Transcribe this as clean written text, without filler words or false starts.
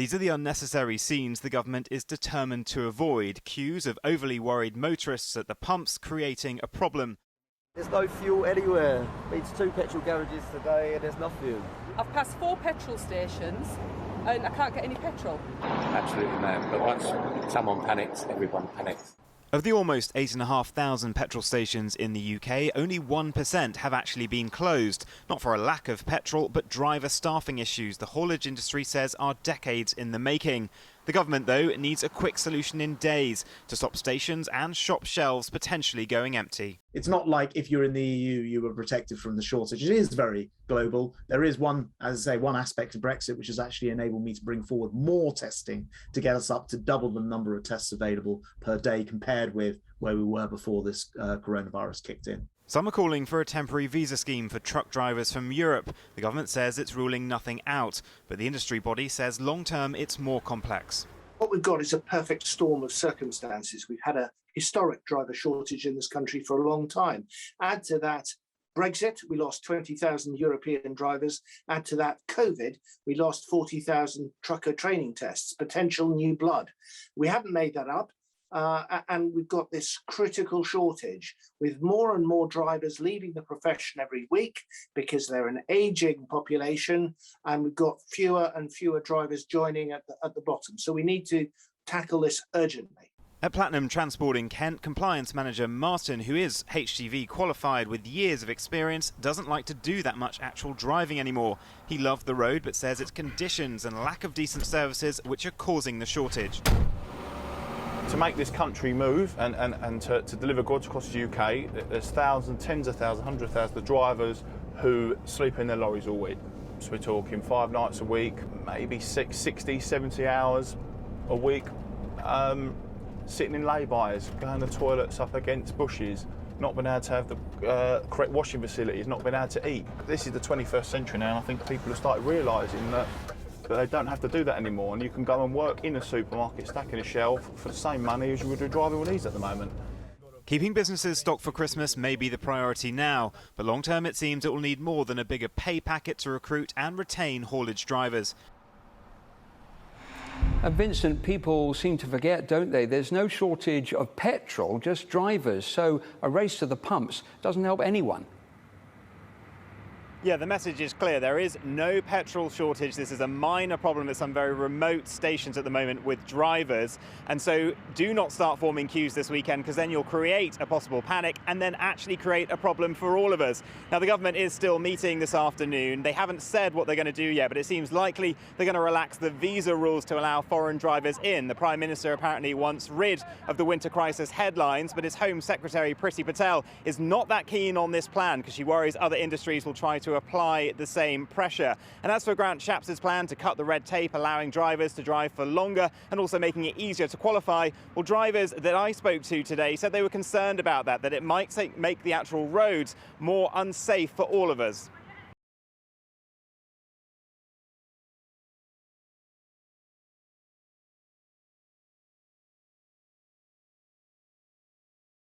These are the unnecessary scenes the government is determined to avoid. Queues of overly worried motorists at the pumps creating a problem. There's no fuel anywhere. It's 2 petrol garages today and there's no fuel. I've passed 4 petrol stations and I can't get any petrol. Absolutely mad, but once someone panics, everyone panics. Of the almost 8,500 petrol stations in the UK, only 1% have actually been closed. Not for a lack of petrol, but driver staffing issues the haulage industry says are decades in the making. The government, though, needs a quick solution in days to stop stations and shop shelves potentially going empty. It's not like if you're in the EU, you were protected from the shortage. It is very global. There is one aspect of Brexit, which has actually enabled me to bring forward more testing to get us up to double the number of tests available per day compared with where we were before this coronavirus kicked in. Some are calling for a temporary visa scheme for truck drivers from Europe. The government says it's ruling nothing out, but the industry body says long-term it's more complex. What we've got is a perfect storm of circumstances. We've had a historic driver shortage in this country for a long time. Add to that Brexit, we lost 20,000 European drivers. Add to that Covid, we lost 40,000 trucker training tests, potential new blood. We haven't made that up. And we've got this critical shortage with more and more drivers leaving the profession every week because they're an ageing population, and we've got fewer and fewer drivers joining at the bottom. So we need to tackle this urgently. At Platinum Transport in Kent, compliance manager Martin, who is HGV qualified with years of experience, doesn't like to do that much actual driving anymore. He loved the road but says it's conditions and lack of decent services which are causing the shortage. To make this country move and to deliver goods across the UK, there's thousands, tens of thousands, hundreds of thousands of drivers who sleep in their lorries all week. So we're talking 5 nights a week, maybe 60, 70 hours a week, sitting in lay-bys, going to the toilets up against bushes, not being able to have the correct washing facilities, not being able to eat. This is the 21st century now, and I think people have started realising that they don't have to do that anymore, and you can go and work in a supermarket stacking a shelf for the same money as you would do driving one of these at the moment. Keeping businesses stocked for Christmas may be the priority now, but long term it seems it will need more than a bigger pay packet to recruit and retain haulage drivers. Vincent, people seem to forget, don't they? There's no shortage of petrol, just drivers, so a race to the pumps doesn't help anyone. Yeah, the message is clear. There is no petrol shortage. This is a minor problem at some very remote stations at the moment with drivers. And so do not start forming queues this weekend, because then you'll create a possible panic and then actually create a problem for all of us. Now, the government is still meeting this afternoon. They haven't said what they're going to do yet, but it seems likely they're going to relax the visa rules to allow foreign drivers in. The Prime Minister apparently wants rid of the winter crisis headlines, but his Home Secretary Priti Patel is not that keen on this plan because she worries other industries will try to apply the same pressure. And as for Grant Shapps' plan to cut the red tape, allowing drivers to drive for longer and also making it easier to qualify, well, drivers that I spoke to today said they were concerned about that it might make the actual roads more unsafe for all of us.